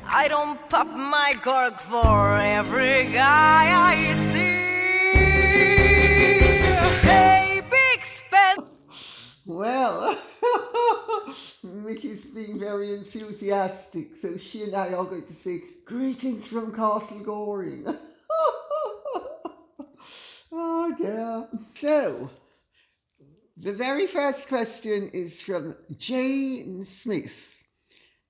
I don't pop my cork for every guy I see. Hey, big spend. Well, Mickey's being very enthusiastic, so she and I are going to say greetings from Castle Goring. Oh dear. So, the very first question is from Jane Smith.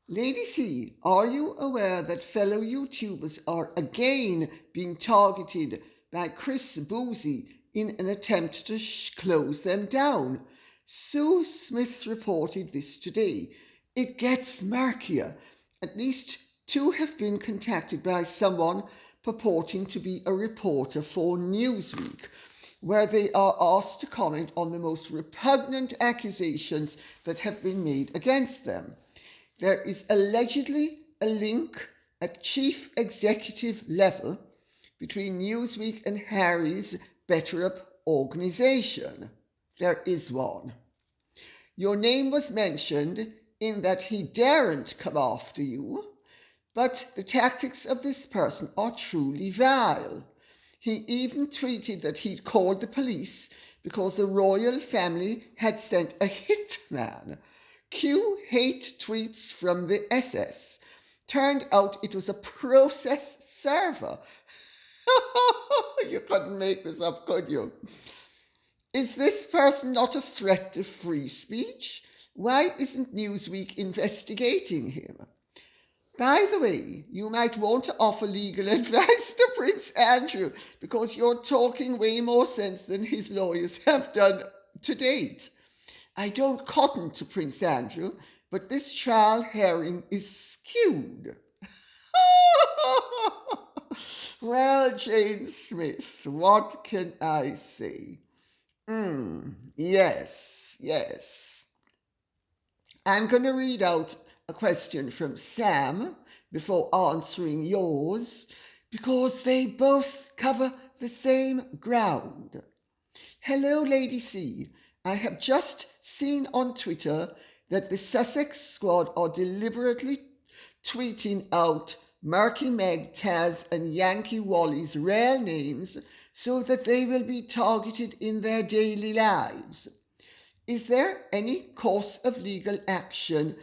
Lady C, are you aware that fellow YouTubers are again being targeted by Chris Boozy in an attempt to close them down? Sue Smith reported this today. It gets murkier. At least 2 have been contacted by someone purporting to be a reporter for Newsweek, where they are asked to comment on the most repugnant accusations that have been made against them. There is allegedly a link at chief executive level between Newsweek and Harry's Better Up organisation. There is one. Your name was mentioned in that he daren't come after you, but the tactics of this person are truly vile. He even tweeted that he'd called the police because the royal family had sent a hitman. Cue hate tweets from the SS. Turned out it was a process server. You couldn't make this up, could you? Is this person not a threat to free speech? Why isn't Newsweek investigating him? By the way, you might want to offer legal advice to Prince Andrew because you're talking way more sense than his lawyers have done to date. I don't cotton to Prince Andrew, but this trial hearing is skewed. Well, Jane Smith, what can I say? Yes. I'm going to read out a question from Sam before answering yours, because they both cover the same ground. Hello, Lady C. I have just seen on Twitter that the Sussex squad are deliberately tweeting out Murky Meg, Taz and Yankee Wally's real names so that they will be targeted in their daily lives. Is there any course of legal action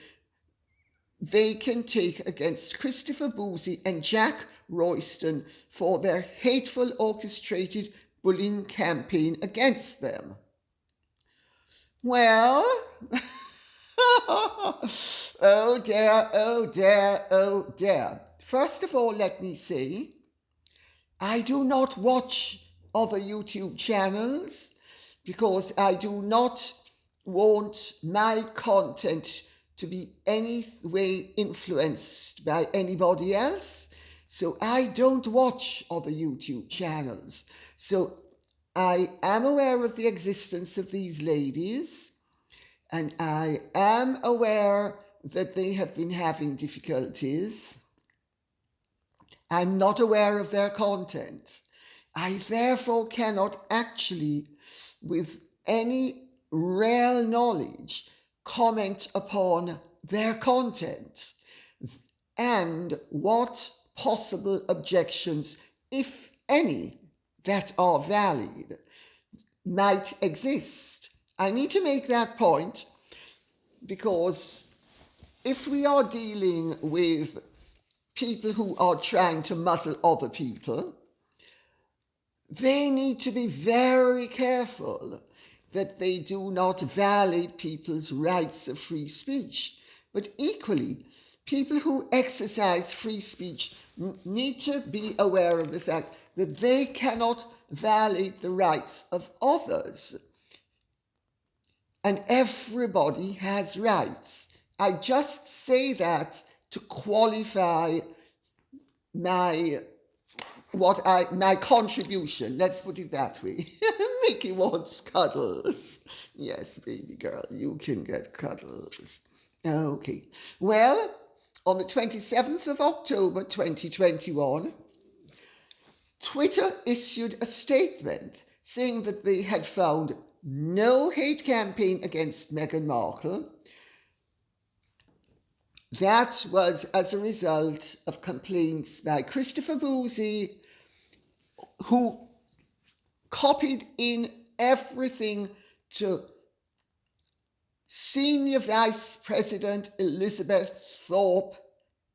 they can take against Christopher Boozy and Jack Royston for their hateful orchestrated bullying campaign against them? Well, oh dear. First of all, let me say, I do not watch other YouTube channels because I do not want my content to be any way influenced by anybody else. So I don't watch other YouTube channels. So I am aware of the existence of these ladies, and I am aware that they have been having difficulties. I'm not aware of their content. I therefore cannot actually, with any real knowledge, comment upon their content and what possible objections, if any, that are valid might exist. I need to make that point because if we are dealing with people who are trying to muzzle other people, they need to be very careful that they do not violate people's rights of free speech. But equally, people who exercise free speech need to be aware of the fact that they cannot violate the rights of others. And everybody has rights. I just say that to qualify my contribution. Let's put it that way. Mickey wants cuddles. Yes, baby girl, you can get cuddles. Okay. Well, on the 27th of October 2021, Twitter issued a statement saying that they had found no hate campaign against Meghan Markle. That was as a result of complaints by Christopher Boozy, who copied in everything to Senior Vice President Elizabeth Thorpe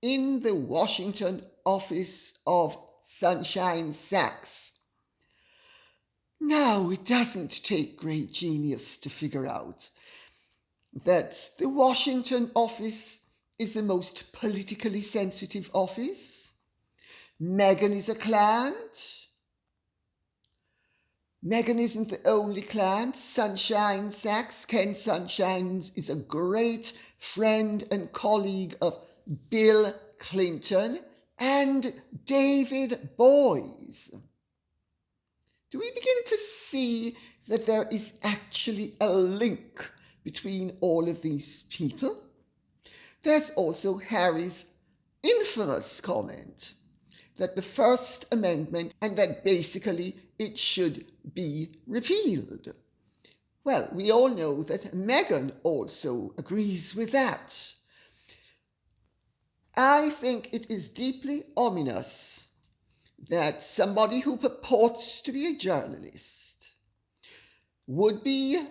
in the Washington office of Sunshine Sachs. Now, it doesn't take great genius to figure out that the Washington office is the most politically sensitive office. Meghan is a client. Meghan isn't the only client. Sunshine Sachs, Ken Sunshine, is a great friend and colleague of Bill Clinton and David Boies. Do we begin to see that there is actually a link between all of these people? There's also Harry's infamous comment that the First Amendment and that basically it should be repealed. Well, we all know that Meghan also agrees with that. I think it is deeply ominous that somebody who purports to be a journalist would be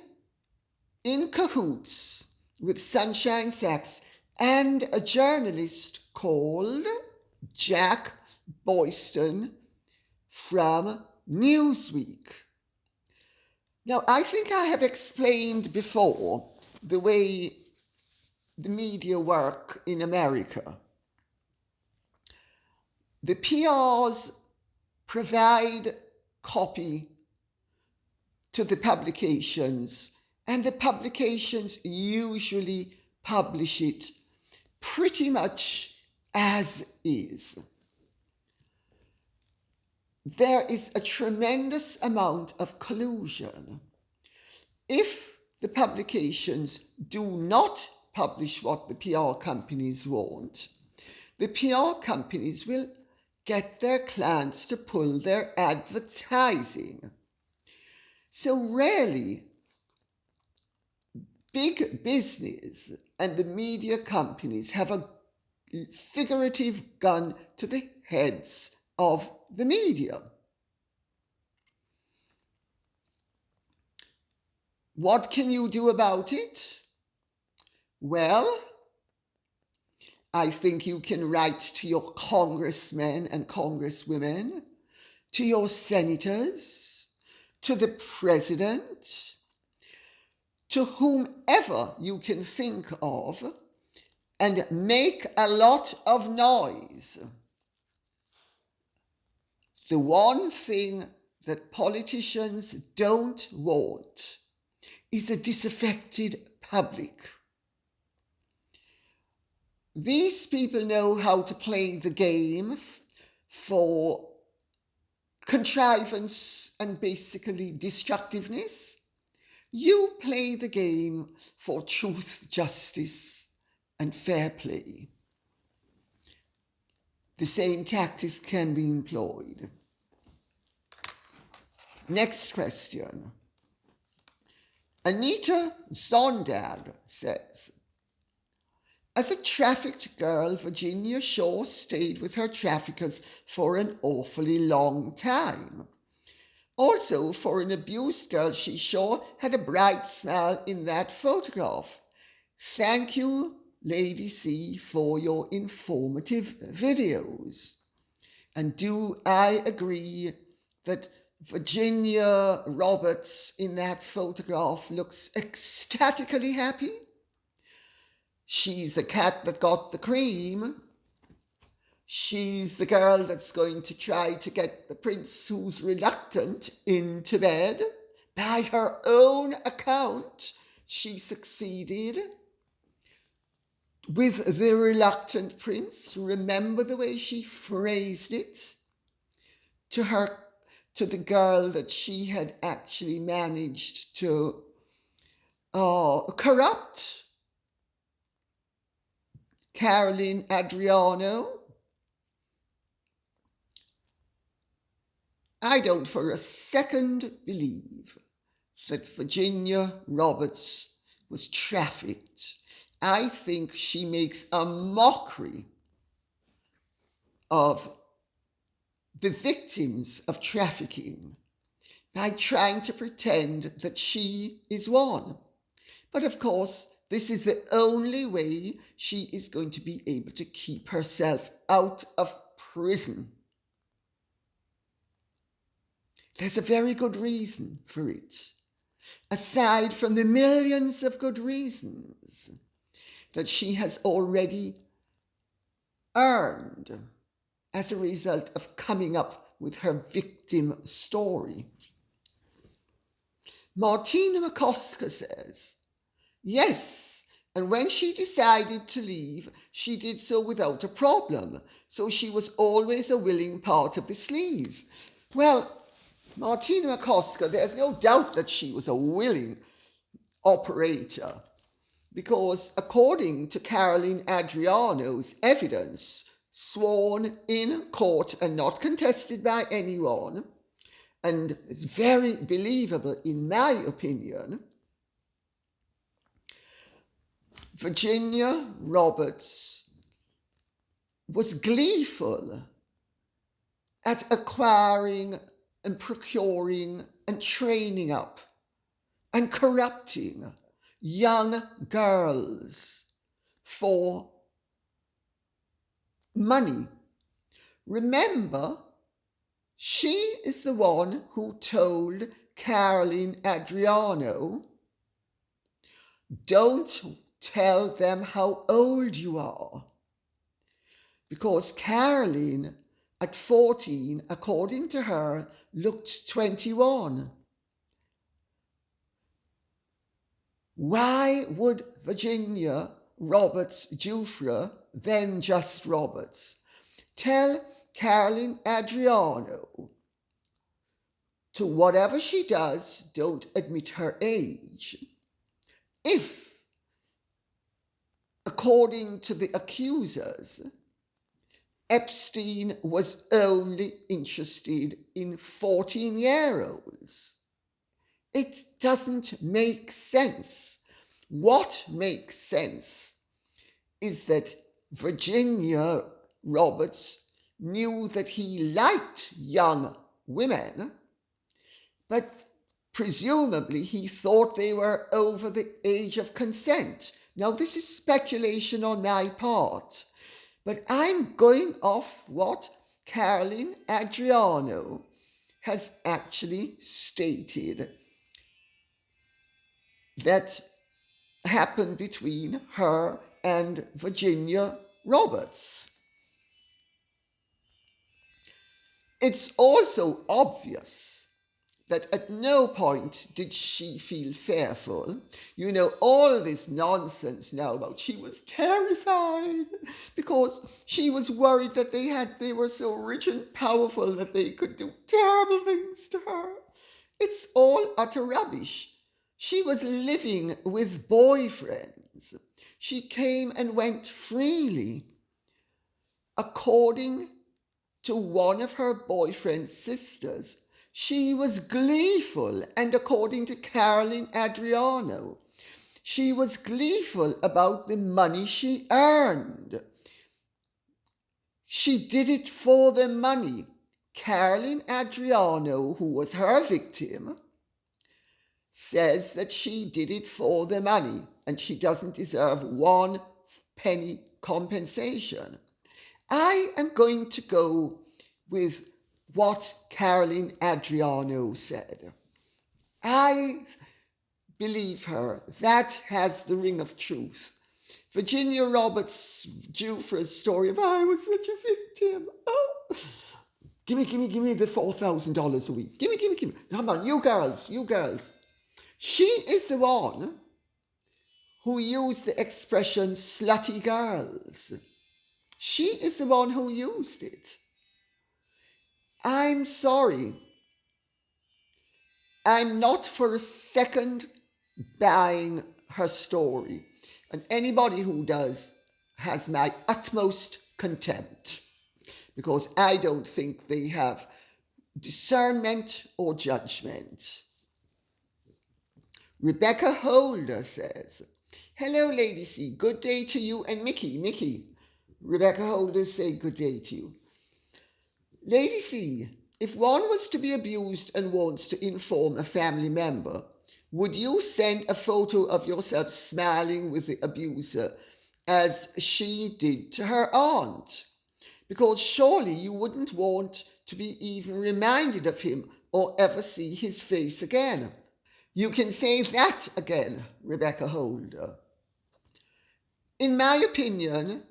in cahoots with Sunshine Sachs and a journalist called Jack Boyston from Newsweek. Now, I think I have explained before the way the media work in America. The PRs provide copy to the publications, and the publications usually publish it pretty much as is. There is a tremendous amount of collusion. If the publications do not publish what the PR companies want, the PR companies will get their clients to pull their advertising. So really, big business and the media companies have a figurative gun to the heads of the media. What can you do about it? Well, I think you can write to your congressmen and congresswomen, to your senators, to the president, to whomever you can think of, and make a lot of noise. The one thing that politicians don't want is a disaffected public. These people know how to play the game for contrivance and basically destructiveness. You play the game for truth, justice, and fair play. The same tactics can be employed. Next question. Anita Zondag says, as a trafficked girl, Virginia Shaw stayed with her traffickers for an awfully long time. Also, for an abused girl, she sure had a bright smile in that photograph. Thank you, Lady C, for your informative videos. And do I agree that Virginia Roberts in that photograph looks ecstatically happy? She's the cat that got the cream. She's the girl that's going to try to get the prince who's reluctant into bed. By her own account, she succeeded with the reluctant prince. Remember the way she phrased it to the girl that she had actually managed to corrupt, Caroline Adriano. I don't for a second believe that Virginia Roberts was trafficked. I think she makes a mockery of the victims of trafficking by trying to pretend that she is one. But of course, this is the only way she is going to be able to keep herself out of prison. There's a very good reason for it, aside from the millions of good reasons that she has already earned as a result of coming up with her victim story. Martina McCosker says, yes, and when she decided to leave, she did so without a problem, so she was always a willing part of the sleaze. Well, Martina McCosker, there's no doubt that she was a willing operator, because according to Caroline Adriano's evidence, sworn in court and not contested by anyone, and it's very believable in my opinion, Virginia Roberts was gleeful at acquiring and procuring and training up and corrupting young girls for money. Remember, she is the one who told Caroline Adriano, don't tell them how old you are. Because Caroline, at 14, according to her, looked 21. Why would Virginia Roberts Giuffre, then just Roberts, tell Caroline Adriano to whatever she does, don't admit her age, if, according to the accusers, Epstein was only interested in 14-year-olds? It doesn't make sense. What makes sense is that Virginia Roberts knew that he liked young women, but presumably he thought they were over the age of consent. Now, this is speculation on my part, but I'm going off what Caroline Adriano has actually stated that happened between her and Virginia Roberts. It's also obvious that at no point did she feel fearful. You know, all this nonsense now about she was terrified because she was worried that they were so rich and powerful that they could do terrible things to her. It's all utter rubbish. She was living with boyfriends. She came and went freely. According to one of her boyfriend's sisters, she was gleeful, and according to Caroline Adriano, she was gleeful about the money she earned. She did it for the money. Caroline Adriano, who was her victim, says that she did it for the money and she doesn't deserve 1 penny compensation. I am going to go with what Caroline Adriano said. I believe her. That has the ring of truth. Virginia Roberts Giuffre's story of I was such a victim. Oh, give me the $4,000 a week. Give me. Come on, you girls. She is the one who used the expression slutty girls. She is the one who used it. I'm sorry. I'm not for a second buying her story. And anybody who does has my utmost contempt, because I don't think they have discernment or judgment. Rebecca Holder says, Hello, Lady C. Good day to you and Mickey. Mickey, Rebecca Holders say good day to you. Lady C, if one was to be abused and wants to inform a family member, would you send a photo of yourself smiling with the abuser as she did to her aunt? Because surely you wouldn't want to be even reminded of him or ever see his face again. You can say that again, Rebecca Holder. In my opinion,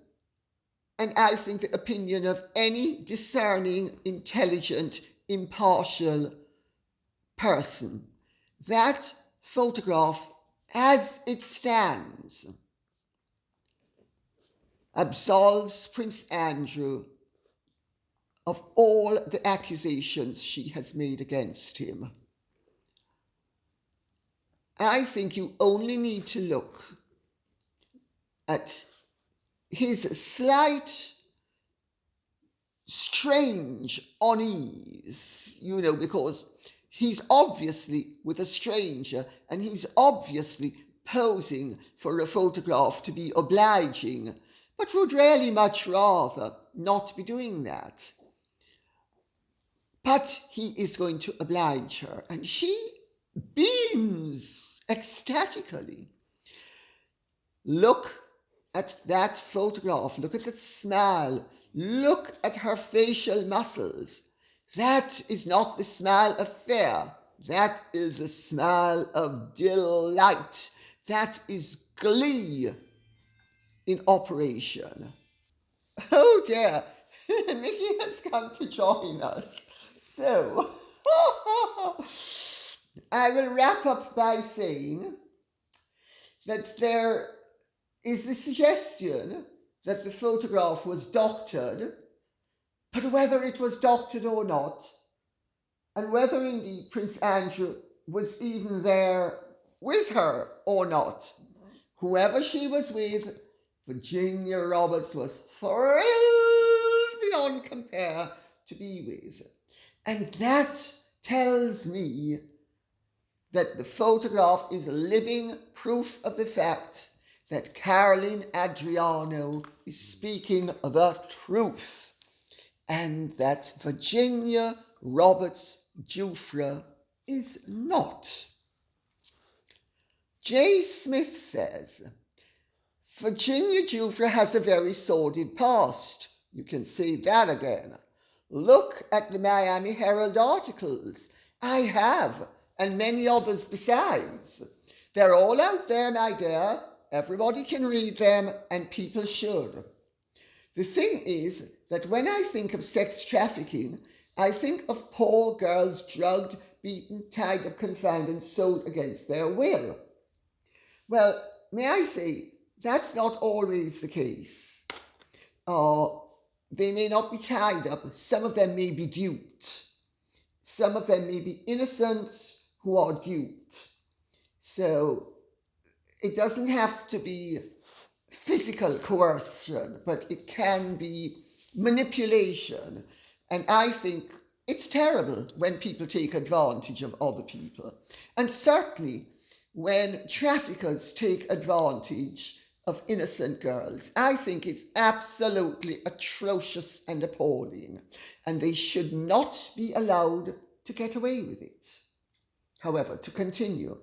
and I think the opinion of any discerning, intelligent, impartial person, that photograph as it stands absolves Prince Andrew of all the accusations she has made against him. I think you only need to look at his slight, strange unease, because he's obviously with a stranger and he's obviously posing for a photograph to be obliging, but would really much rather not be doing that. But he is going to oblige her, and she beams ecstatically. Look at that photograph. Look at that smile. Look at her facial muscles. That is not the smile of fear. That is the smile of delight. That is glee in operation. Oh dear, Mickey has come to join us. So, I will wrap up by saying that there is the suggestion that the photograph was doctored, but whether it was doctored or not, and whether indeed Prince Andrew was even there with her or not, whoever she was with, Virginia Roberts was thrilled beyond compare to be with. And that tells me that the photograph is living proof of the fact that Caroline Adriano is speaking the truth, and that Virginia Roberts Giuffre is not. J. Smith says, Virginia Giuffre has a very sordid past. You can say that again. Look at the Miami Herald articles. I have, and many others besides. They're all out there, my dear. Everybody can read them, and people should. The thing is that when I think of sex trafficking, I think of poor girls drugged, beaten, tied up, confined, and sold against their will. Well, may I say, that's not always the case. They may not be tied up. Some of them may be duped. Some of them may be innocents who are duped. So it doesn't have to be physical coercion, but it can be manipulation. And I think it's terrible when people take advantage of other people. And certainly when traffickers take advantage of innocent girls, I think it's absolutely atrocious and appalling, and they should not be allowed to get away with it. However, to continue,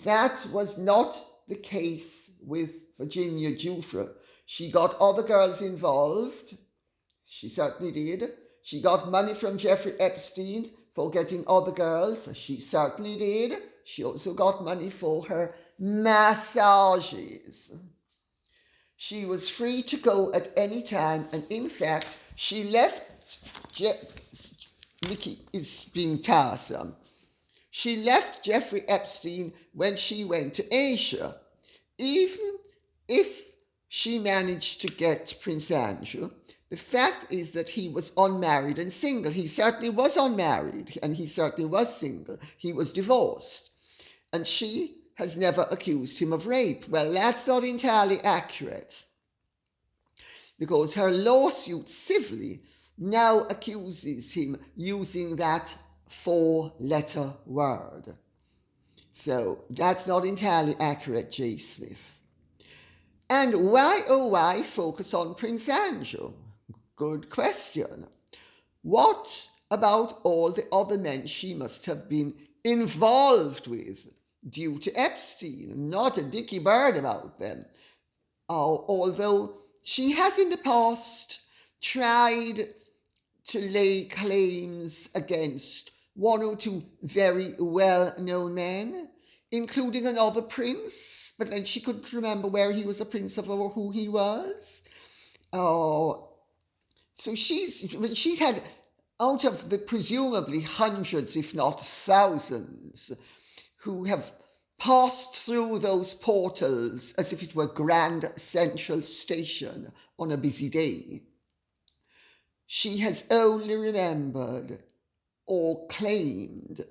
that was not the case with Virginia Giuffre. She got other girls involved. She certainly did. She got money from Jeffrey Epstein for getting other girls. She certainly did. She also got money for her massages. She was free to go at any time, and in fact, she left. Nikki is being tiresome. She left Jeffrey Epstein when she went to Asia. Even if she managed to get Prince Andrew, the fact is that he was unmarried and single. He certainly was unmarried, and he certainly was single. He was divorced. And she has never accused him of rape. Well, that's not entirely accurate, because her lawsuit civilly now accuses him using that four-letter word. So that's not entirely accurate, J. Smith. And why, oh why, focus on Prince Andrew? Good question. What about all the other men she must have been involved with due to Epstein? Not a dicky bird about them. Although she has in the past tried to lay claims against one or two very well-known men, including another prince, but then she couldn't remember where he was a prince of or who he was. So she's had, out of the presumably hundreds, if not thousands, who have passed through those portals as if it were Grand Central Station on a busy day, she has only remembered or claimed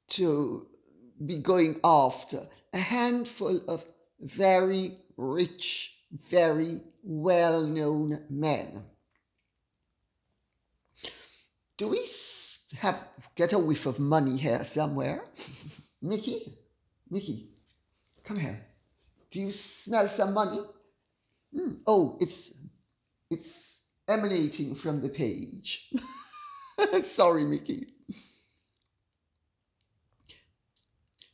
to be going after a handful of very rich, very well-known men. Do we get a whiff of money here somewhere? Nikki, come here. Do you smell some money? Oh, it's emanating from the page. Sorry, Mickey.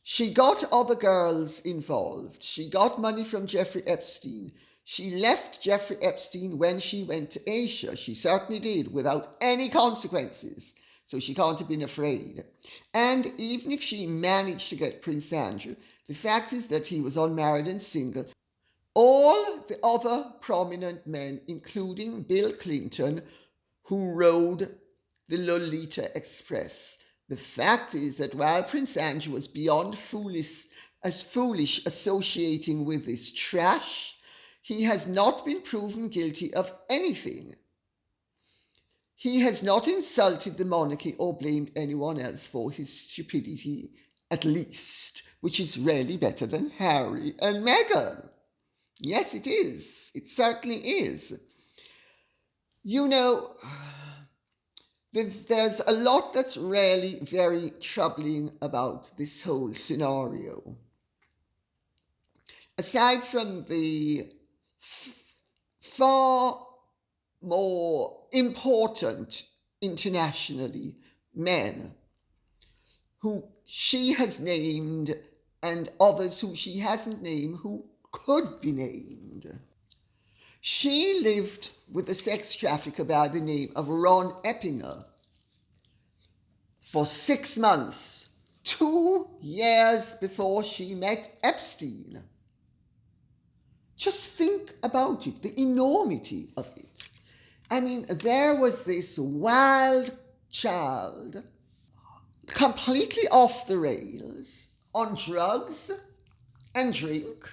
She got other girls involved. She got money from Jeffrey Epstein. She left Jeffrey Epstein when she went to Asia. She certainly did, without any consequences. So she can't have been afraid. And even if she managed to get Prince Andrew, the fact is that he was unmarried and single. All the other prominent men, including Bill Clinton, who rode the Lolita Express. The fact is that while Prince Andrew was beyond foolish associating with this trash, he has not been proven guilty of anything. He has not insulted the monarchy or blamed anyone else for his stupidity, at least, which is really better than Harry and Meghan. Yes, it is. It certainly is. You know, there's a lot that's really very troubling about this whole scenario. Aside from the far more important internationally men who she has named and others who she hasn't named who could be named. She lived with a sex trafficker by the name of Ron Eppinger for 6 months, 2 years before she met Epstein. Just think about it, the enormity of it. I mean, there was this wild child, completely off the rails, on drugs and drink,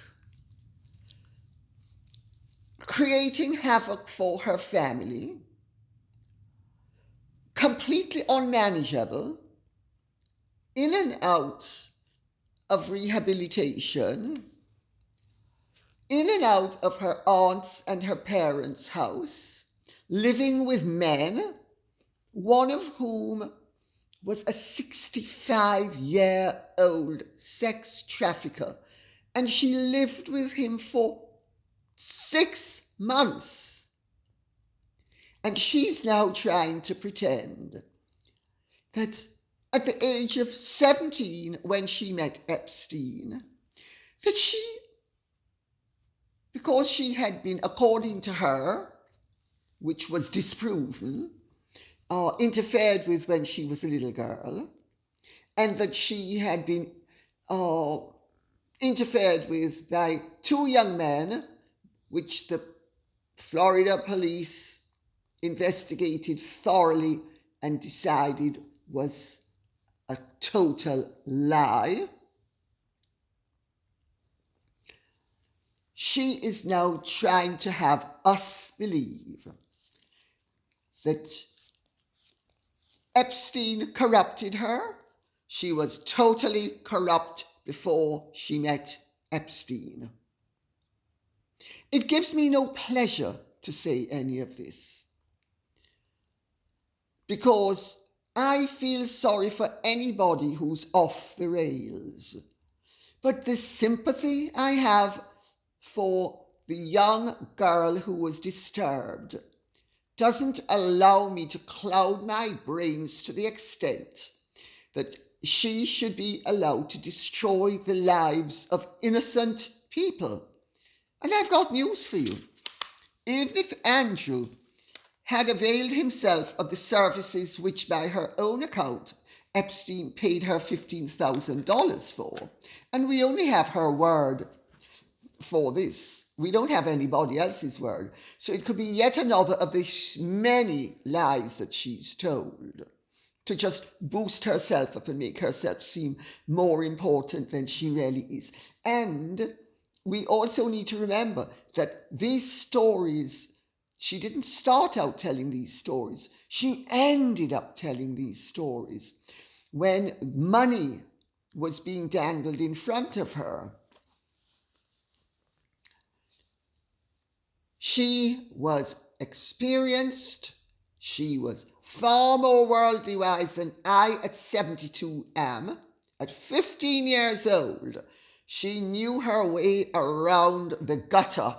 creating havoc for her family, completely unmanageable, in and out of rehabilitation, in and out of her aunt's and her parents' house, living with men, one of whom was a 65-year-old sex trafficker, and she lived with him for 6 months. And she's now trying to pretend that at the age of 17, when she met Epstein, that she, because she had been, according to her, which was disproven, interfered with when she was a little girl, and that she had been interfered with by 2 young men, which the Florida police investigated thoroughly and decided was a total lie. She is now trying to have us believe that Epstein corrupted her. She was totally corrupt before she met Epstein. It gives me no pleasure to say any of this, because I feel sorry for anybody who's off the rails. But the sympathy I have for the young girl who was disturbed doesn't allow me to cloud my brains to the extent that she should be allowed to destroy the lives of innocent people. And I've got news for you. Even if Andrew had availed himself of the services which, by her own account, Epstein paid her $15,000 for, and we only have her word for this. We don't have anybody else's word. So it could be yet another of the many lies that she's told to just boost herself up and make herself seem more important than she really is. And we also need to remember that these stories, she didn't start out telling these stories. She ended up telling these stories when money was being dangled in front of her. She was experienced. She was far more worldly wise than I at 72 am. At 15 years old, she knew her way around the gutter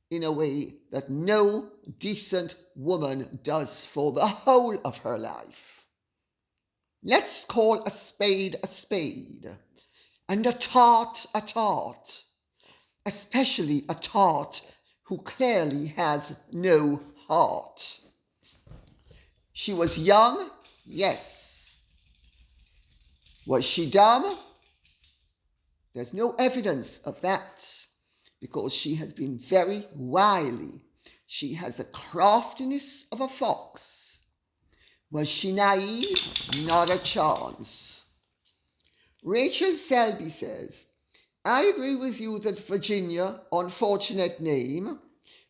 in a way that no decent woman does for the whole of her life. Let's call a spade, and a tart, especially a tart who clearly has no heart. She was young, yes. Was she dumb? There's no evidence of that, because she has been very wily. She has the craftiness of a fox. Was she naive? Not a chance. Rachel Selby says, I agree with you that Virginia, unfortunate name,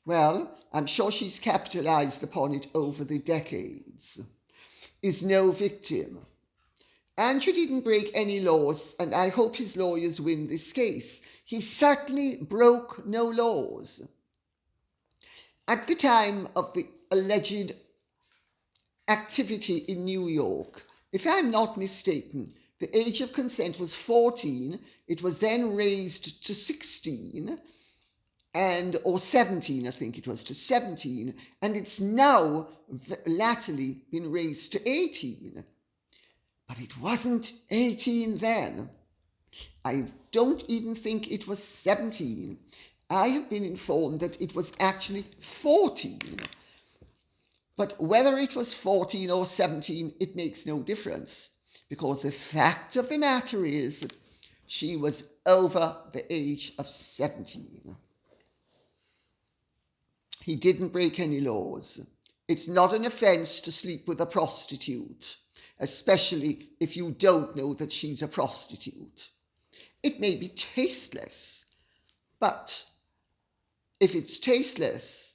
well, I'm sure she's capitalized upon it over the decades, is no victim. Andrew didn't break any laws, and I hope his lawyers win this case. He certainly broke no laws. At the time of the alleged activity in New York, if I'm not mistaken, the age of consent was 14. It was then raised to 16, or 17, I think it was, to 17, and it's now latterly been raised to 18. But it wasn't 18 then. I don't even think it was 17. I have been informed that it was actually 14. But whether it was 14 or 17, it makes no difference, because the fact of the matter is she was over the age of 17. He didn't break any laws. It's not an offence to sleep with a prostitute, especially if you don't know that she's a prostitute. It may be tasteless, but if it's tasteless,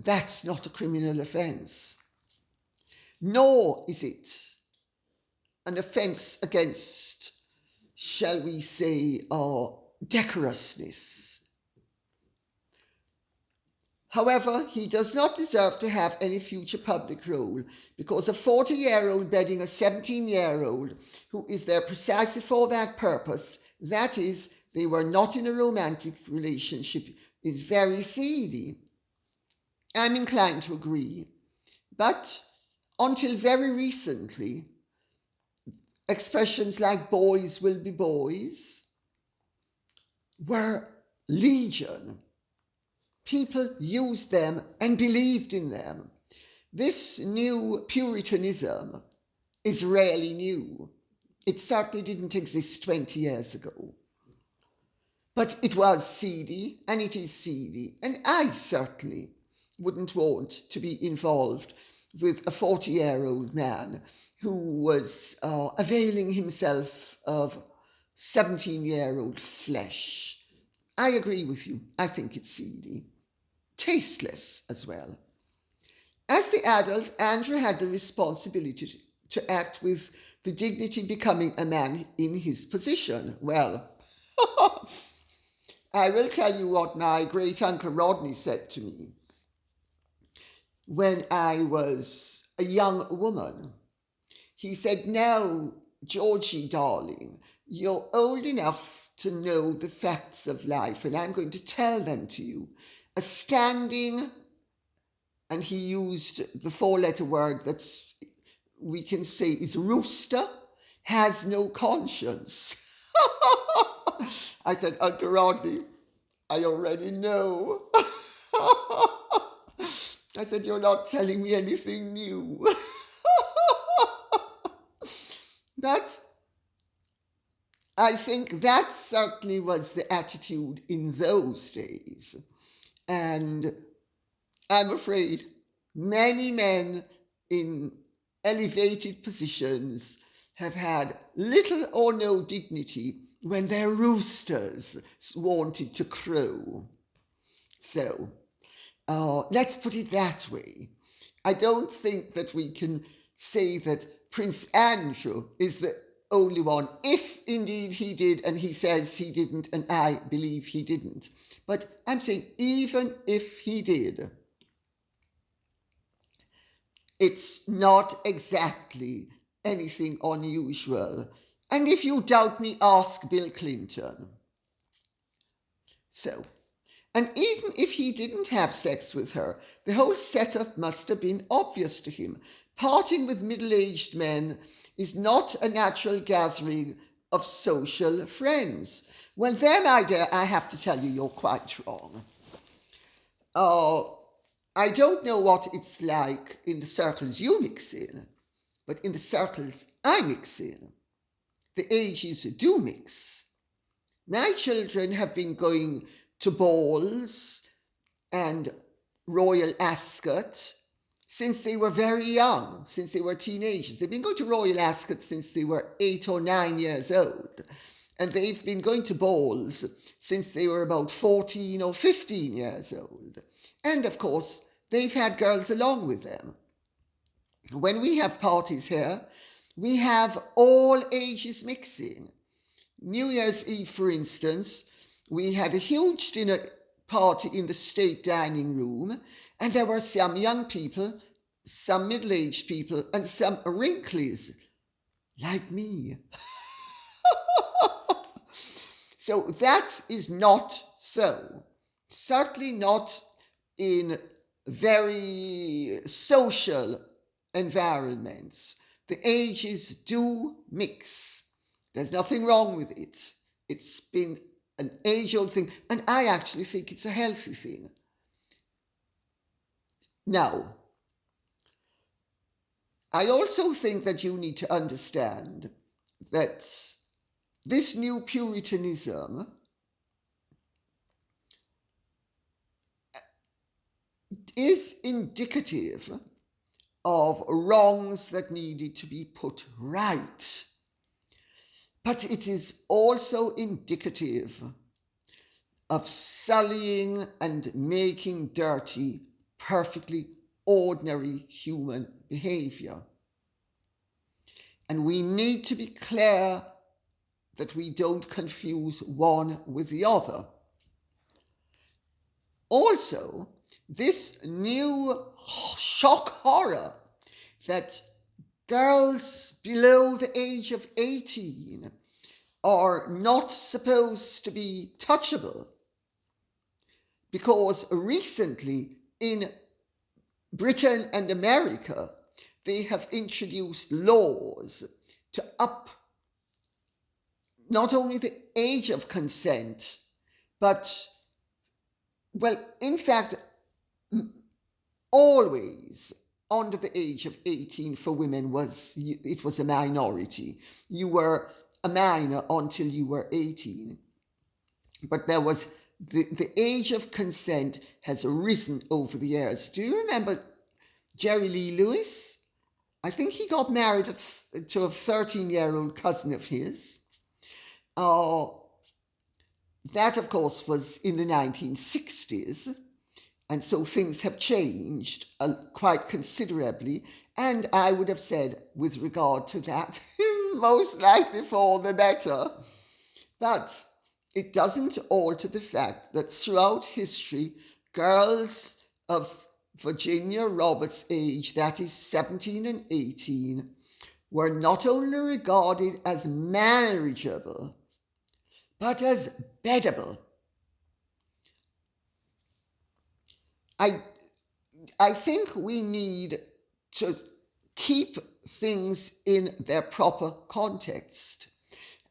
that's not a criminal offence. Nor is it an offence against, shall we say, decorousness. However, he does not deserve to have any future public role, because a 40-year-old bedding a 17-year-old who is there precisely for that purpose, that is, they were not in a romantic relationship, is very seedy. I'm inclined to agree. But until very recently, expressions like boys will be boys were legion. People used them and believed in them. This new Puritanism is rarely new. It certainly didn't exist 20 years ago. But it was seedy, and it is seedy, and I certainly wouldn't want to be involved with a 40-year-old man who was availing himself of 17-year-old flesh. I agree with you. I think it's seedy. Tasteless as well. As the adult, Andrew had the responsibility to act with the dignity becoming a man in his position. Well, I will tell you what my great-uncle Rodney said to me when I was a young woman. He said, now, Georgie, darling, you're old enough to know the facts of life, and I'm going to tell them to you. A standing, and he used the four-letter word that we can say is rooster, has no conscience. I said, Uncle Rodney, I already know. I said, you're not telling me anything new. But I think that certainly was the attitude in those days. And I'm afraid many men in elevated positions have had little or no dignity when their roosters wanted to crow. So, let's put it that way. I don't think that we can say that Prince Andrew is the only one, if indeed he did, and he says he didn't, and I believe he didn't. But I'm saying even if he did, it's not exactly anything unusual. And if you doubt me, ask Bill Clinton. So, and even if he didn't have sex with her, the whole setup must have been obvious to him. Parting with middle-aged men is not a natural gathering of social friends. Well, there, my dear, I have to tell you, you're quite wrong. I don't know what it's like in the circles you mix in, but in the circles I mix in, the ages do mix. My children have been going to balls and Royal Ascot since they were very young, since they were teenagers. They've been going to Royal Ascot since they were 8 or 9 years old. And they've been going to balls since they were about 14 or 15 years old. And of course, they've had girls along with them. When we have parties here, we have all ages mixing. New Year's Eve, for instance, we had a huge dinner party in the state dining room, and there were some young people, some middle-aged people, and some wrinklies, like me. So that is not so. Certainly not in very social environments. The ages do mix. There's nothing wrong with it. It's been an age-old thing, and I actually think it's a healthy thing. Now, I also think that you need to understand that this new Puritanism is indicative of wrongs that needed to be put right. But it is also indicative of sullying and making dirty perfectly ordinary human behavior. And we need to be clear that we don't confuse one with the other. Also, this new shock horror that girls below the age of 18 are not supposed to be touchable, because recently in Britain and America, they have introduced laws to up not only the age of consent, but, well, in fact, always under the age of 18 for women was a minority. You were a minor until you were 18. But there was the age of consent has risen over the years. Do you remember Jerry Lee Lewis? I think he got married to a 13-year-old cousin of his. That, of course, was in the 1960s. And so things have changed quite considerably. And I would have said, with regard to that, most likely for the better. But it doesn't alter the fact that throughout history, girls of Virginia Roberts' age, that is 17 and 18, were not only regarded as marriageable, but as beddable. I think we need to keep things in their proper context.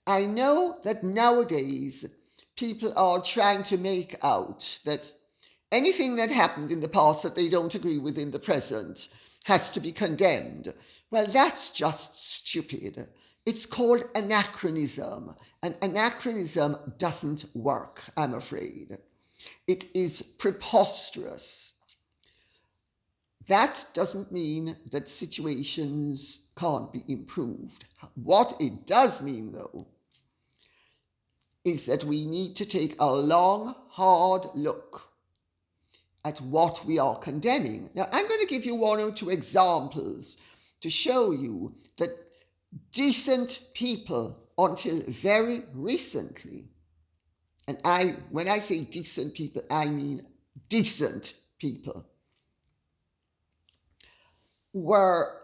I know that nowadays people are trying to make out that anything that happened in the past that they don't agree with in the present has to be condemned. Well, that's just stupid. It's called anachronism, and anachronism doesn't work, I'm afraid. It is preposterous. That doesn't mean that situations can't be improved. What it does mean, though, is that we need to take a long, hard look at what we are condemning. Now, I'm going to give you one or two examples to show you that decent people until very recently, and when I say decent people, I mean decent people, were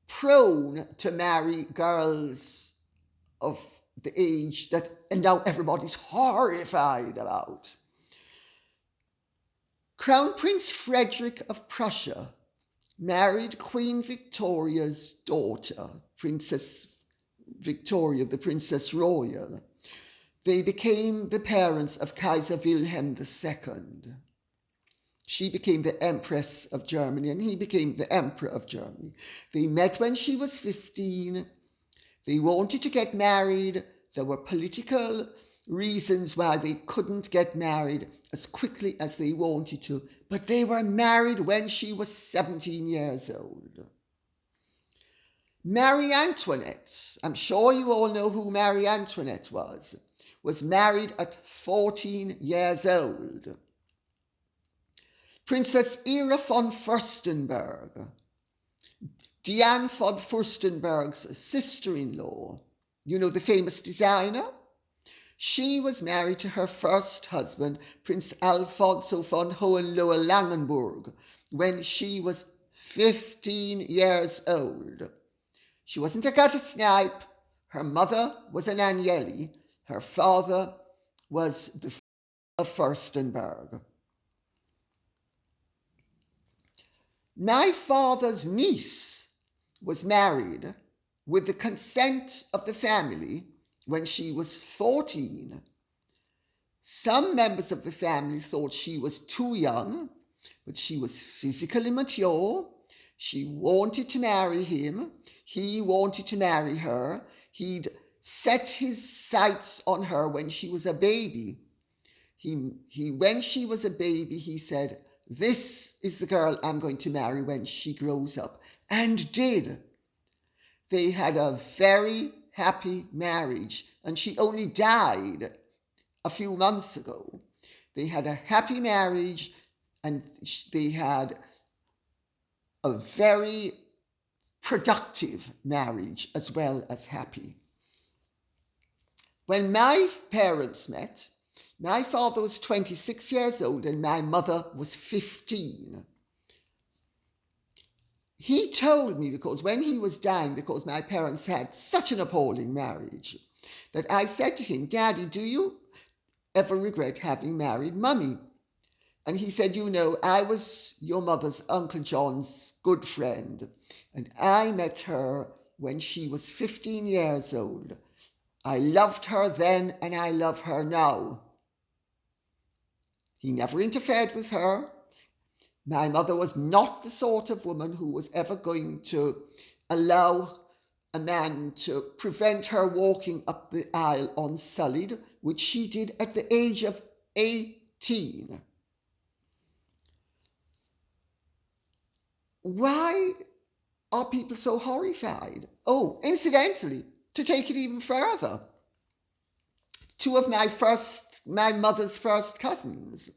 prone to marry girls of the age that, and now everybody's horrified about. Crown Prince Frederick of Prussia married Queen Victoria's daughter, Princess Victoria, the Princess Royal. They became the parents of Kaiser Wilhelm II. She became the Empress of Germany and he became the Emperor of Germany. They met when she was 15. They wanted to get married. There were political reasons why they couldn't get married as quickly as they wanted to, but they were married when she was 17 years old. Marie Antoinette, I'm sure you all know who Marie Antoinette was married at 14 years old. Princess Ira von Fürstenberg, Diane von Fürstenberg's sister-in-law, you know, the famous designer? She was married to her first husband, Prince Alfonso von Hohenlohe-Langenburg, when she was 15 years old. She wasn't a gutter snipe. Her mother was an Agnelli. Her father was the of Fürstenberg. My father's niece was married with the consent of the family when she was 14. Some members of the family thought she was too young, but she was physically mature. She wanted to marry him. He wanted to marry her. He'd set his sights on her when she was a baby. When she was a baby, he said, "This is the girl I'm going to marry when she grows up," and did. They had a very happy marriage, and she only died a few months ago. They had a happy marriage, and they had a very productive marriage as well as happy. When my parents met, my father was 26 years old and my mother was 15. He told me, because when he was dying, because my parents had such an appalling marriage, that I said to him, "Daddy, do you ever regret having married Mummy?" And he said, "You know, I was your mother's Uncle John's good friend, and I met her when she was 15 years old. I loved her then and I love her now." He never interfered with her. My mother was not the sort of woman who was ever going to allow a man to prevent her walking up the aisle unsullied, which she did at the age of 18. Why are people so horrified? Oh, incidentally, to take it even further, two of my mother's first cousins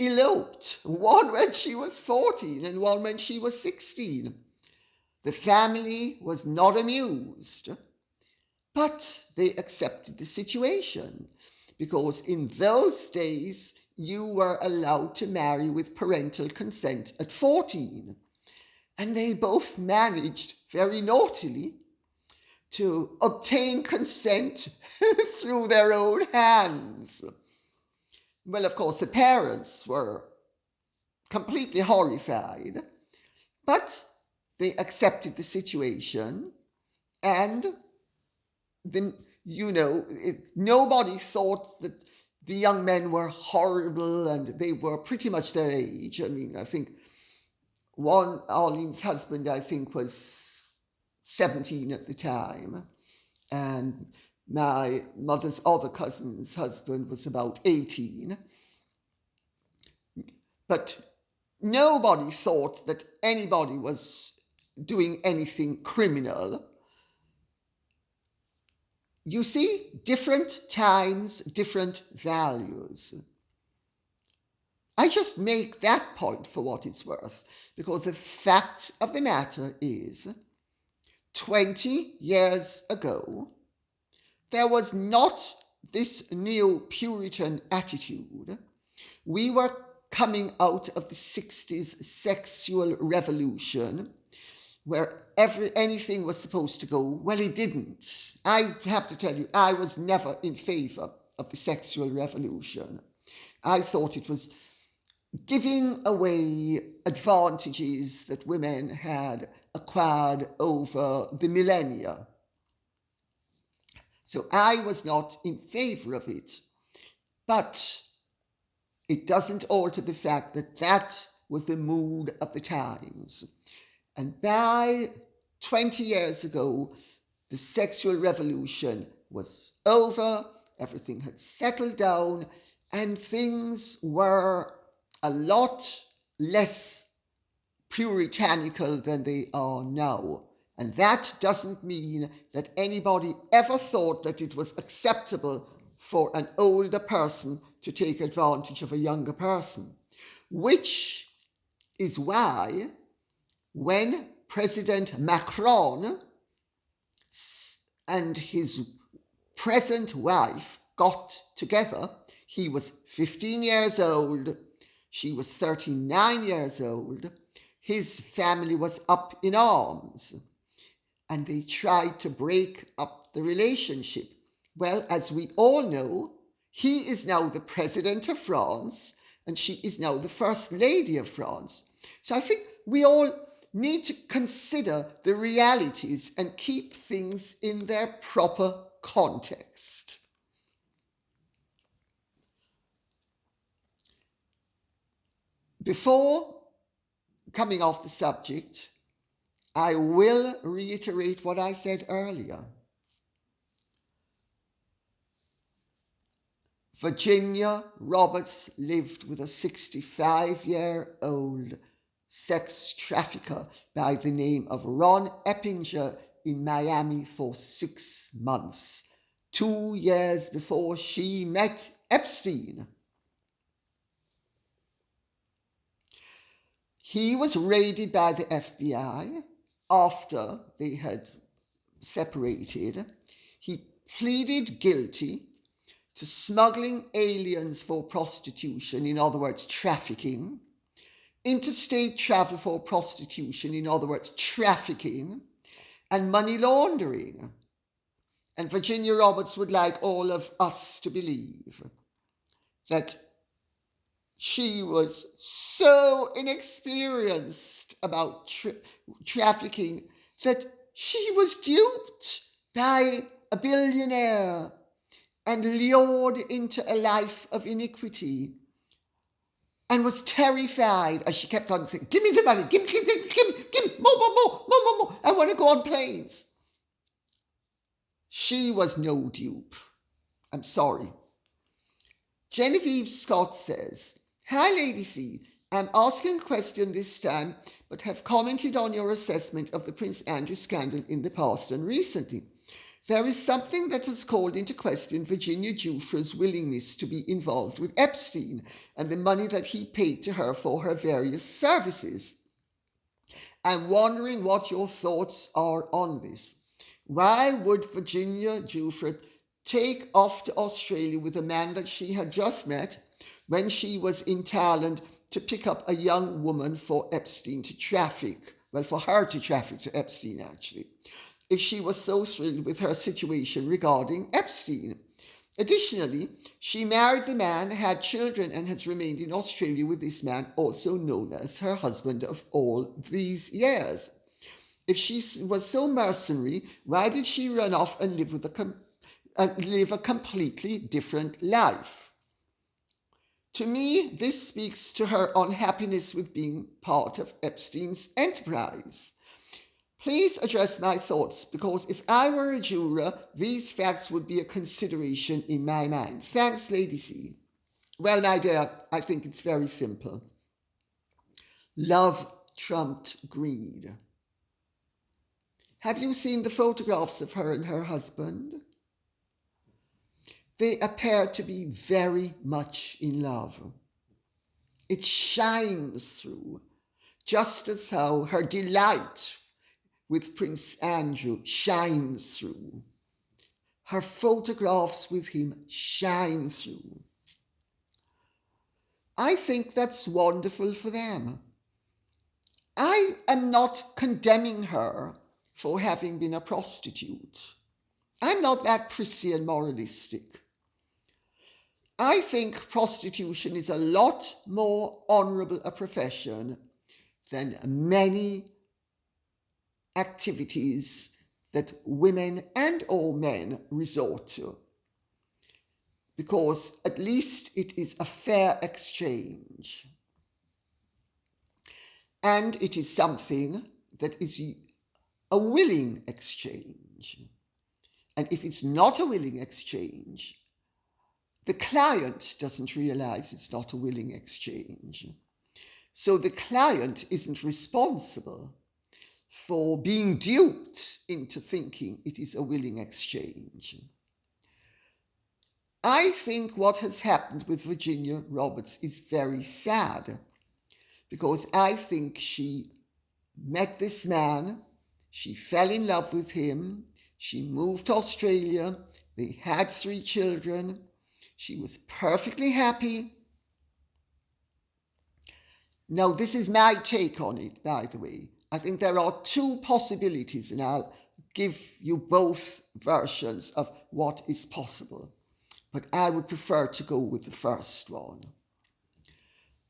eloped, one when she was 14 and one when she was 16. The family was not amused, but they accepted the situation, because in those days you were allowed to marry with parental consent at 14. And they both managed very naughtily to obtain consent through their own hands. Well, of course, the parents were completely horrified, but they accepted the situation, and nobody thought that the young men were horrible, and they were pretty much their age. I mean, I think Arlene's husband, I think, was 17 at the time, and my mother's other cousin's husband was about 18. But nobody thought that anybody was doing anything criminal. You see, different times, different values. I just make that point for what it's worth, because the fact of the matter is, 20 years ago, there was not this neo-Puritan attitude. We were coming out of the 60s sexual revolution, where anything was supposed to go. Well, it didn't. I have to tell you, I was never in favor of the sexual revolution. I thought it was giving away advantages that women had acquired over the millennia. So I was not in favor of it. But it doesn't alter the fact that that was the mood of the times. And by 20 years ago, the sexual revolution was over, everything had settled down, and things were a lot less puritanical than they are now. And that doesn't mean that anybody ever thought that it was acceptable for an older person to take advantage of a younger person, which is why when President Macron and his present wife got together, he was 15 years old, she was 39 years old, his family was up in arms, and they tried to break up the relationship. Well, as we all know, he is now the president of France, and she is now the first lady of France. So I think we all need to consider the realities and keep things in their proper context. Before coming off the subject, I will reiterate what I said earlier. Virginia Roberts lived with a 65-year-old sex trafficker by the name of Ron Eppinger in Miami for 6 months, 2 years before she met Epstein. He was raided by the FBI after they had separated. He pleaded guilty to smuggling aliens for prostitution, in other words, trafficking, interstate travel for prostitution, in other words, trafficking, and money laundering. And Virginia Roberts would like all of us to believe that she was so inexperienced about trafficking that she was duped by a billionaire and lured into a life of iniquity, and was terrified as she kept on saying, give me the money, give me, more, I want to go on planes. She was no dupe. I'm sorry. Genevieve Scott says, hi, Lady C. I'm asking a question this time, but have commented on your assessment of the Prince Andrew scandal in the past and recently. There is something that has called into question Virginia Giuffre's willingness to be involved with Epstein and the money that he paid to her for her various services. I'm wondering what your thoughts are on this. Why would Virginia Giuffre take off to Australia with a man that she had just met when she was in Thailand to pick up a young woman for Epstein to traffic well, for her to traffic to Epstein actually, if she was so thrilled with her situation regarding Epstein. Additionally, she married the man, had children, and has remained in Australia with this man, also known as her husband of all these years. If she was so mercenary, why did she run off and live a completely different life? To me, this speaks to her unhappiness with being part of Epstein's enterprise. Please address my thoughts, because if I were a juror, these facts would be a consideration in my mind. Thanks, Lady C. Well, my dear, I think it's very simple. Love trumped greed. Have you seen the photographs of her and her husband? They appear to be very much in love. It shines through, just as how her delight with Prince Andrew shines through. Her photographs with him shine through. I think that's wonderful for them. I am not condemning her for having been a prostitute. I'm not that prissy and moralistic. I think prostitution is a lot more honourable a profession than many activities that women and or men resort to, because at least it is a fair exchange, and it is something that is a willing exchange. And if it's not a willing exchange, the client doesn't realize it's not a willing exchange. So the client isn't responsible for being duped into thinking it is a willing exchange. I think what has happened with Virginia Roberts is very sad, because I think she met this man, she fell in love with him, she moved to Australia, they had 3 children, she was perfectly happy. Now, this is my take on it, by the way. I think there are 2 possibilities, and I'll give you both versions of what is possible. But I would prefer to go with the first one.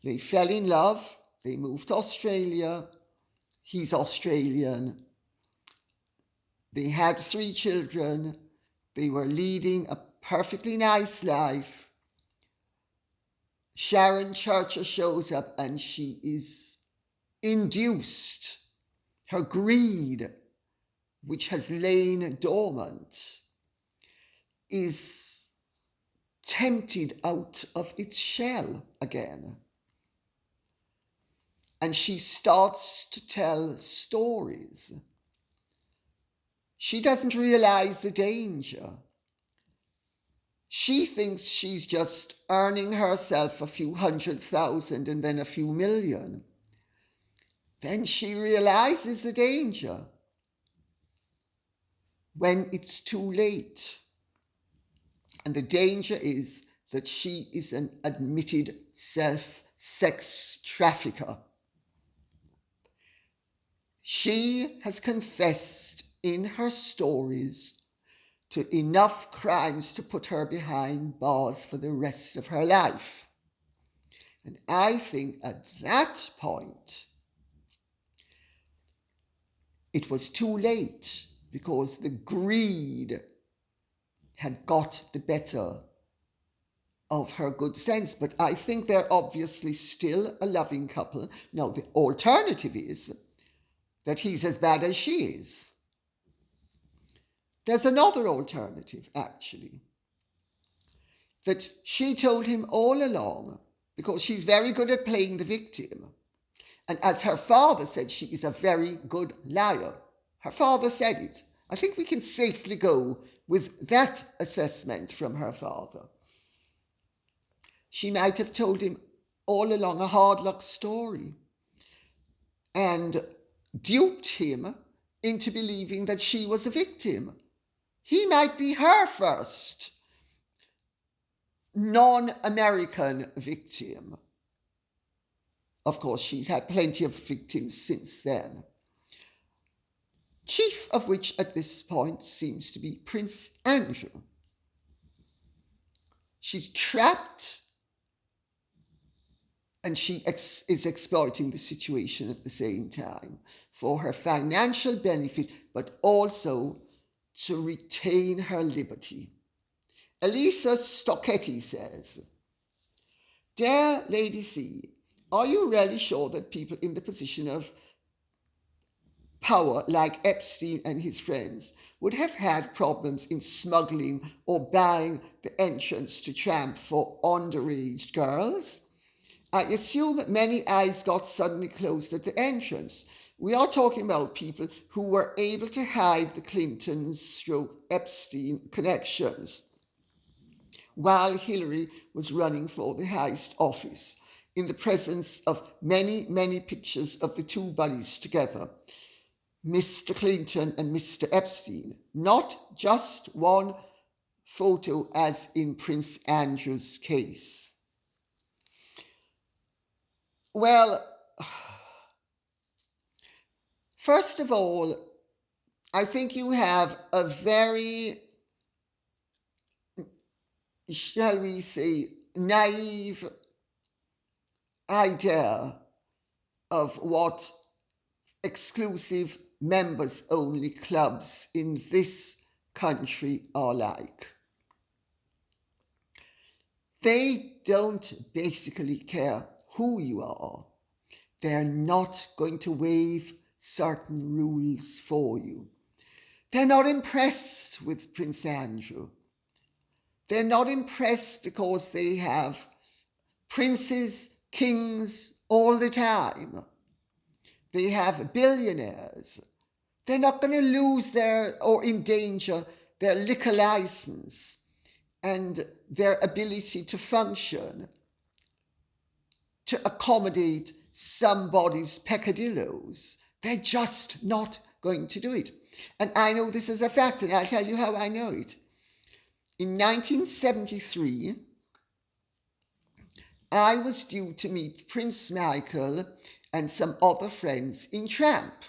They fell in love, they moved to Australia, he's Australian, they had 3 children, they were leading a perfectly nice life. Sharon Churcher shows up and she is induced. Her greed, which has lain dormant, is tempted out of its shell again. And she starts to tell stories. She doesn't realize the danger. She thinks she's just earning herself a few 100,000 and then a few million. Then she realizes the danger when it's too late. And the danger is that she is an admitted sex trafficker. She has confessed in her stories to enough crimes to put her behind bars for the rest of her life. And I think at that point, it was too late, because the greed had got the better of her good sense. But I think they're obviously still a loving couple. Now, the alternative is that he's as bad as she is. There's another alternative, actually, that she told him all along, because she's very good at playing the victim. And as her father said, she is a very good liar. Her father said it. I think we can safely go with that assessment from her father. She might have told him all along a hard luck story and duped him into believing that she was a victim. He might be her first non-American victim. Of course, she's had plenty of victims since then. chief of which at this point seems to be Prince Andrew. She's trapped and she is exploiting the situation at the same time for her financial benefit, but also to retain her liberty. Elisa Stocchetti says, "Dear Lady C, are you really sure that people in the position of power like Epstein and his friends would have had problems in smuggling or buying the entrance to Tramp for underage girls? I assume many eyes got suddenly closed at the entrance. We are talking about people who were able to hide the Clintons/Epstein connections while Hillary was running for the highest office, in the presence of many, many pictures of the two buddies together, Mr. Clinton and Mr. Epstein, not just one photo as in Prince Andrew's case." Well, first of all, I think you have a very, shall we say, naive idea of what exclusive members-only clubs in this country are like. They don't basically care who you are. They're not going to waive certain rules for you. They're not impressed with Prince Andrew. They're not impressed because they have princes, kings all the time. They have billionaires. They're not going to lose or endanger their liquor license and their ability to function to accommodate somebody's peccadillos. They're just not going to do it. And I know this is a fact, and I'll tell you how I know it. In 1973, I was due to meet Prince Michael and some other friends in Tramp.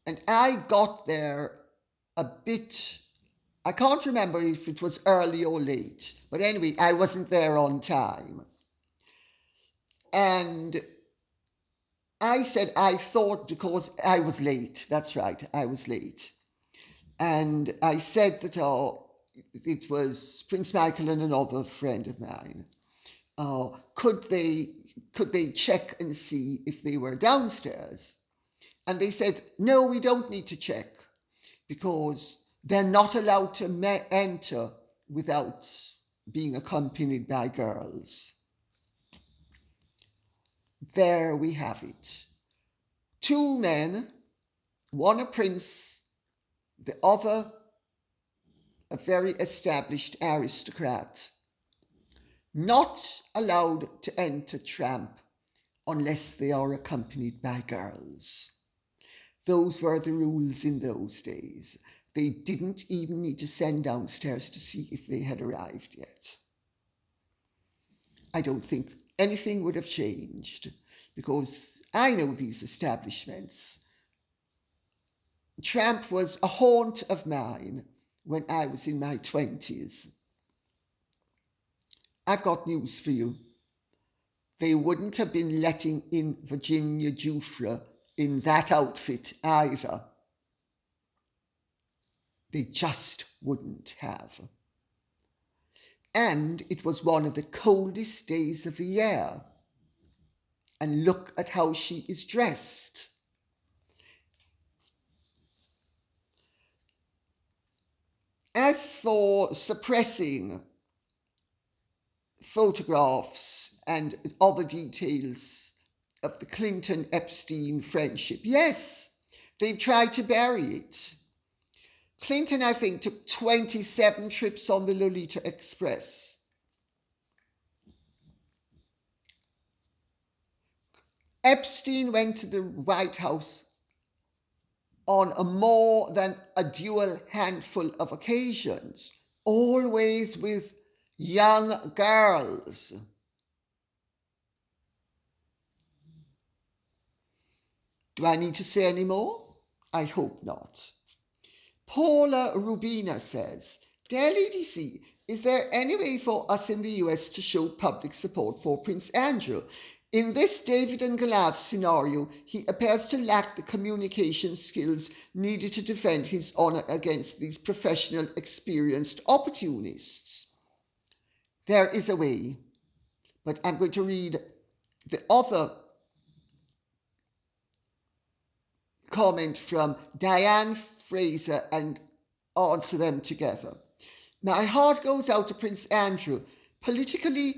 And I got there a bit, I can't remember if it was early or late, but anyway, I wasn't there on time. And I said I thought, because I was late, that's right, I was late. And I said that it was Prince Michael and another friend of mine. Could they check and see if they were downstairs? And they said, no, we don't need to check because they're not allowed to enter without being accompanied by girls. There we have it. Two men, one a prince, the other a very established aristocrat, not allowed to enter Tramp unless they are accompanied by girls. Those were the rules in those days. They didn't even need to send downstairs to see if they had arrived yet. I don't think anything would have changed because I know these establishments. Tramp was a haunt of mine when I was in my 20s. I've got news for you. They wouldn't have been letting in Virginia Giuffre in that outfit either. They just wouldn't have. And it was one of the coldest days of the year. And look at how she is dressed. As for suppressing photographs and other details of the Clinton-Epstein friendship, yes, they've tried to bury it. Clinton, I think, took 27 trips on the Lolita Express. Epstein went to the White House on a more than a dual handful of occasions, always with young girls. Do I need to say any more? I hope not. Paula Rubina says, Dear Lady C, is there any way for us in the US to show public support for Prince Andrew? In this David and Goliath scenario, he appears to lack the communication skills needed to defend his honour against these professional, experienced opportunists. There is a way, but I'm going to read the other comment from Diane Fraser and answer them together. My heart goes out to Prince Andrew, particularly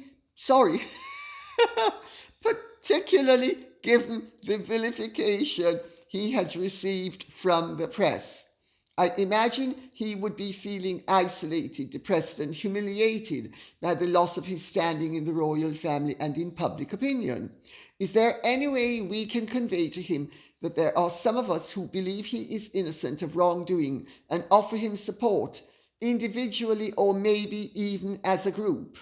given the vilification he has received from the press. I imagine he would be feeling isolated, depressed and humiliated by the loss of his standing in the royal family and in public opinion. Is there any way we can convey to him that there are some of us who believe he is innocent of wrongdoing and offer him support, individually or maybe even as a group?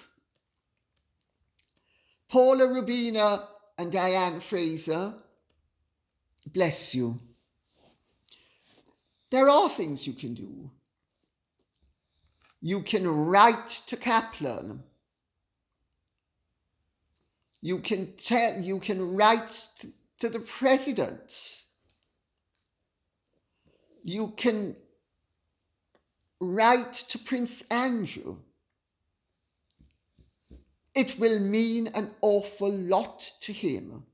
Paula Rubina and Diane Fraser, bless you. There are things you can do. You can write to Kaplan. You can write to the president. You can write to Prince Andrew. It will mean an awful lot to him,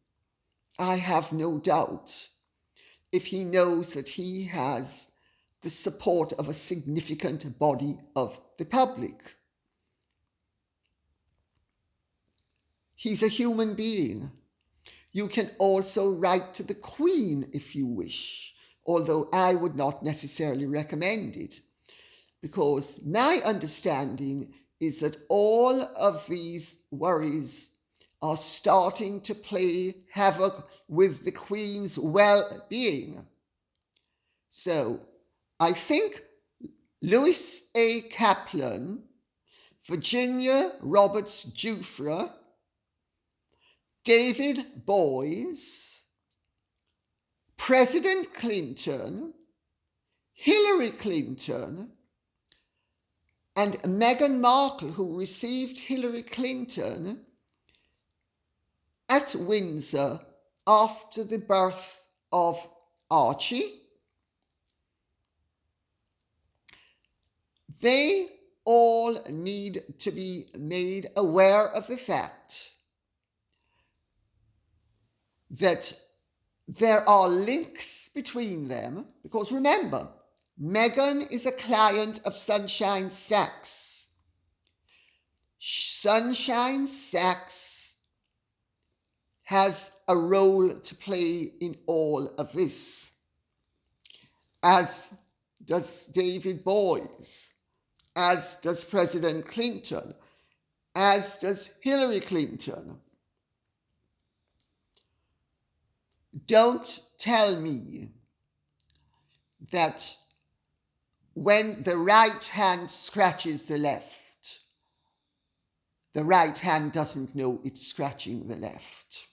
I have no doubt, if he knows that he has the support of a significant body of the public. He's a human being. You can also write to the Queen if you wish, although I would not necessarily recommend it, because my understanding is that all of these worries are starting to play havoc with the Queen's well-being. So I think Louis A. Kaplan, Virginia Roberts Giuffre, David Boys, President Clinton, Hillary Clinton, and Meghan Markle, who received Hillary Clinton at Windsor after the birth of Archie. They all need to be made aware of the fact that there are links between them, because remember, Meghan is a client of Sunshine Sachs. Sunshine Sachs has a role to play in all of this, as does David Boys, as does President Clinton, as does Hillary Clinton. Don't tell me that when the right hand scratches the left, the right hand doesn't know it's scratching the left.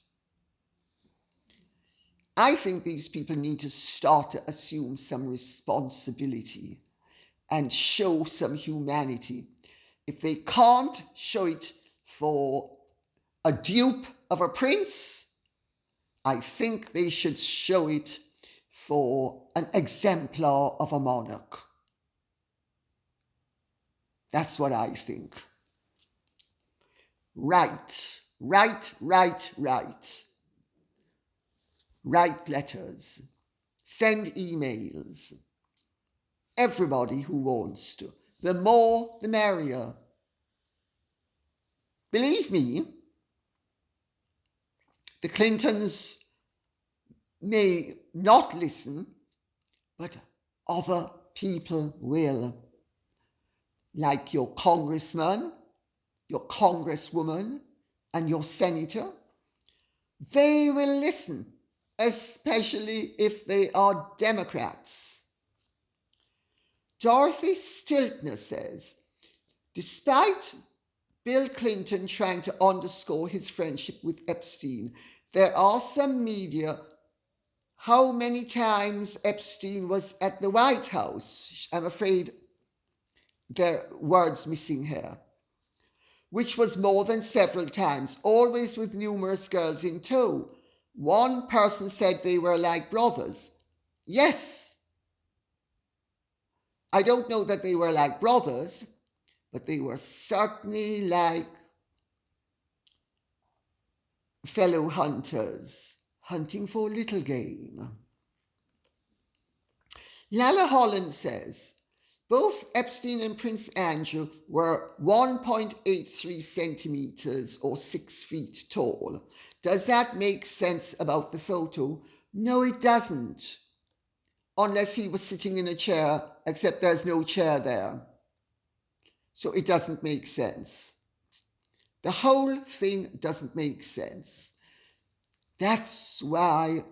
I think these people need to start to assume some responsibility and show some humanity. If they can't show it for a dupe of a prince, I think they should show it for an exemplar of a monarch. That's what I think. Write letters, send emails. Everybody who wants to. The more, the merrier. Believe me, the Clintons may not listen, but other people will. Like your congressman, your congresswoman, and your senator. They will listen, especially if they are Democrats. Dorothy Stiltner says, despite Bill Clinton trying to underscore his friendship with Epstein, there are some media how many times Epstein was at the White House. I'm afraid there are words missing here. Which was more than several times, always with numerous girls in tow. One person said they were like brothers. Yes, I don't know that they were like brothers, but they were certainly like fellow hunters, hunting for little game. Lala Holland says, both Epstein and Prince Andrew were 1.83 centimeters or 6 feet tall. Does that make sense about the photo? No, it doesn't. Unless he was sitting in a chair, except there's no chair there. So it doesn't make sense. The whole thing doesn't make sense. That's why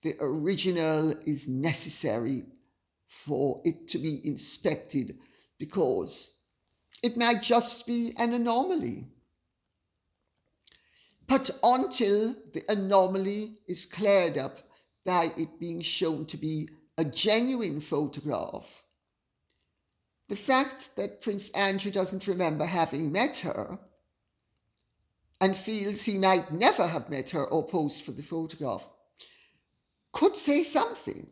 the original is necessary for it to be inspected, because it might just be an anomaly. But until the anomaly is cleared up by it being shown to be a genuine photograph, the fact that Prince Andrew doesn't remember having met her and feels he might never have met her or posed for the photograph could say something.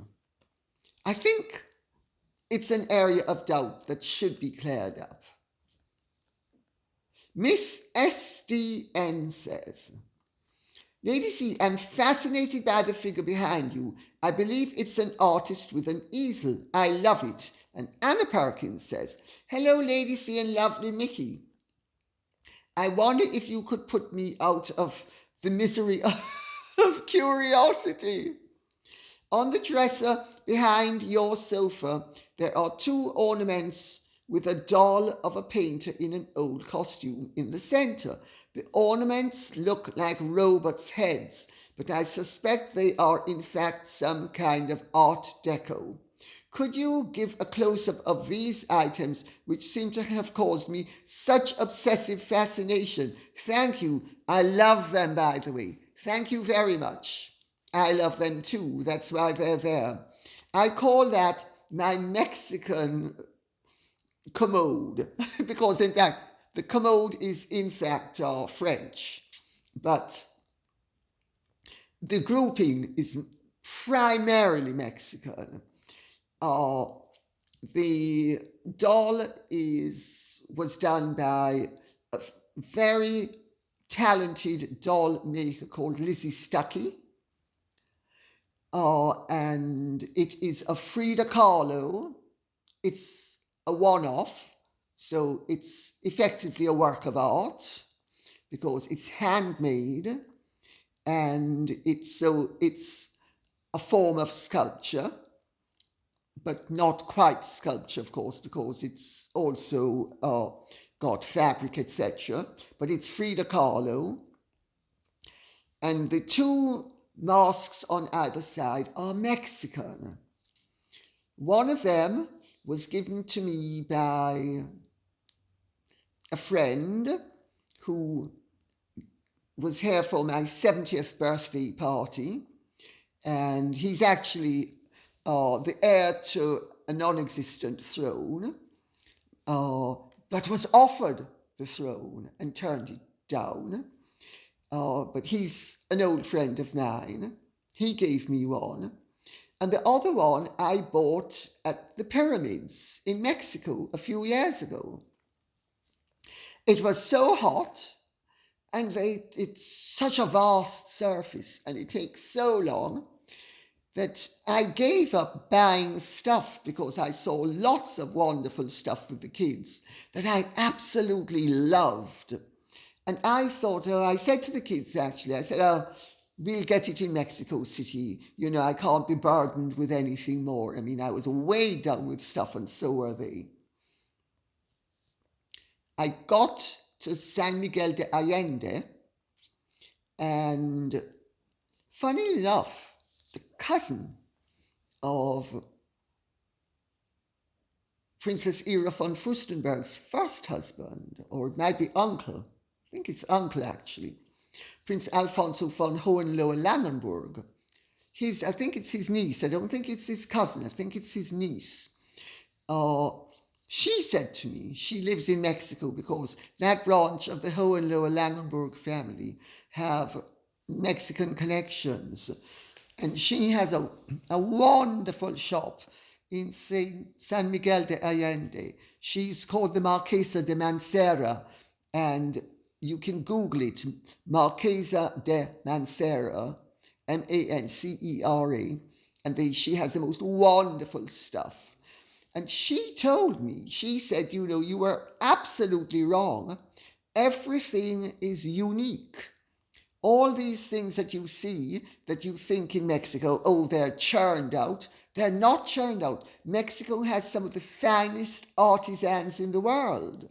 I think it's an area of doubt that should be cleared up. Miss SDN says, Lady C, I'm fascinated by the figure behind you. I believe it's an artist with an easel. I love it. And Anna Perkins says, hello, Lady C and lovely Mickey. I wonder if you could put me out of the misery of curiosity. On the dresser behind your sofa, there are 2 ornaments with a doll of a painter in an old costume in the center. The ornaments look like robots' heads, but I suspect they are in fact some kind of art deco. Could you give a close-up of these items, which seem to have caused me such obsessive fascination? Thank you. I love them, by the way. Thank you very much. I love them too. That's why they're there. I call that my Mexican commode, because in fact, the commode is in fact French, but the grouping is primarily Mexican. The doll was done by a very talented doll maker called Lizzie Stuckey. And it is a Frida Kahlo. It's a one-off, so it's effectively a work of art because it's handmade, and it's a form of sculpture, but not quite sculpture, of course, because it's also got fabric, etc. But it's Frida Kahlo, and the 2 masks on either side are Mexican. One of them was given to me by a friend who was here for my 70th birthday party, and he's actually the heir to a non-existent throne, but was offered the throne and turned it down. But he's an old friend of mine. He gave me one. And the other one I bought at the pyramids in Mexico a few years ago. It was so hot, and it's such a vast surface, and it takes so long that I gave up buying stuff because I saw lots of wonderful stuff with the kids that I absolutely loved. And I thought, I said to the kids actually, I said, we'll get it in Mexico City. You know, I can't be burdened with anything more. I mean, I was way done with stuff, and so were they. I got to San Miguel de Allende, and funny enough, the cousin of Princess Ira von Furstenberg's first husband, or it might be uncle, I think it's uncle actually, Prince Alfonso von Hohenlohe-Langenburg, I think it's his niece. I don't think it's his cousin. I think it's his niece. She said to me, she lives in Mexico because that branch of the Hohenlohe-Langenburg family have Mexican connections. And she has a wonderful shop in San Miguel de Allende. She's called the Marquesa de Mancera, and you can Google it, Marquesa de Mancera, Mancera, and she has the most wonderful stuff. And she told me, she said, you were absolutely wrong. Everything is unique. All these things that you see, that you think in Mexico, oh, they're churned out. They're not churned out. Mexico has some of the finest artisans in the world,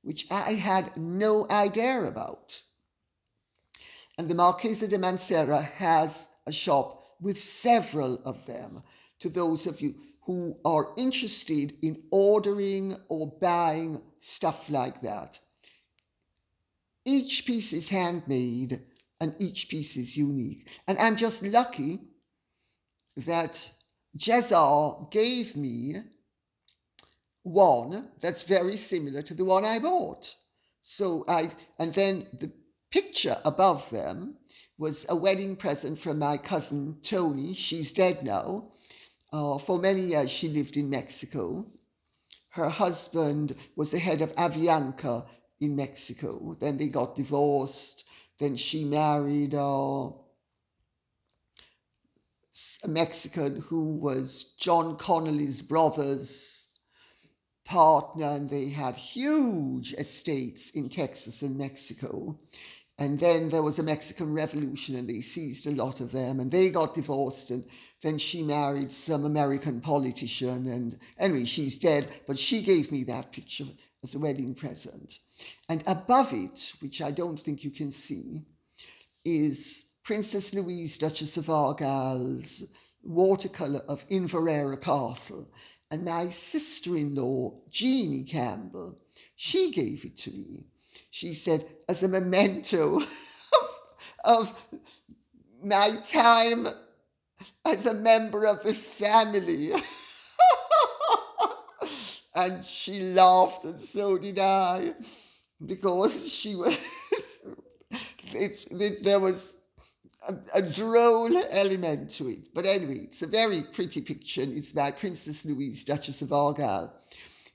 which I had no idea about. And the Marquesa de Mancera has a shop with several of them. To those of you who are interested in ordering or buying stuff like that. Each piece is handmade and each piece is unique. And I'm just lucky that Jezar gave me one that's very similar to the one I bought. And then the picture above them was a wedding present from my cousin Tony. She's dead now. For many years she lived in Mexico. Her husband was the head of Avianca in Mexico. Then they got divorced. Then she married a Mexican who was John Connolly's brother's partner, and they had huge estates in Texas and Mexico. And then there was a Mexican Revolution and they seized a lot of them and they got divorced, and then she married some American politician, and anyway, she's dead, but she gave me that picture as a wedding present. And above it, which I don't think you can see, is Princess Louise, Duchess of Argyll's watercolour of Inverara Castle. And my sister-in-law, Jeannie Campbell, she gave it to me. She said, as a memento of my time as a member of the family. And she laughed, and so did I, because she was, there was a droll element to it. But anyway, it's a very pretty picture. It's by Princess Louise, Duchess of Argyll,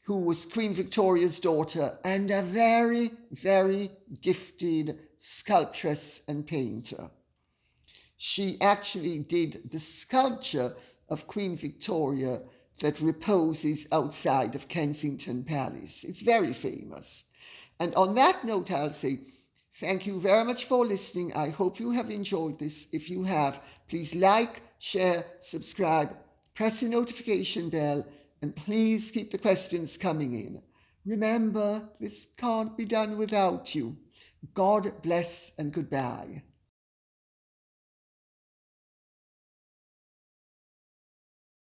who was Queen Victoria's daughter and a very, very gifted sculptress and painter. She actually did the sculpture of Queen Victoria that reposes outside of Kensington Palace. It's very famous. And on that note, I'll say thank you very much for listening. I hope you have enjoyed this. If you have, please like, share, subscribe, press the notification bell, and please keep the questions coming in. Remember, this can't be done without you. God bless and goodbye.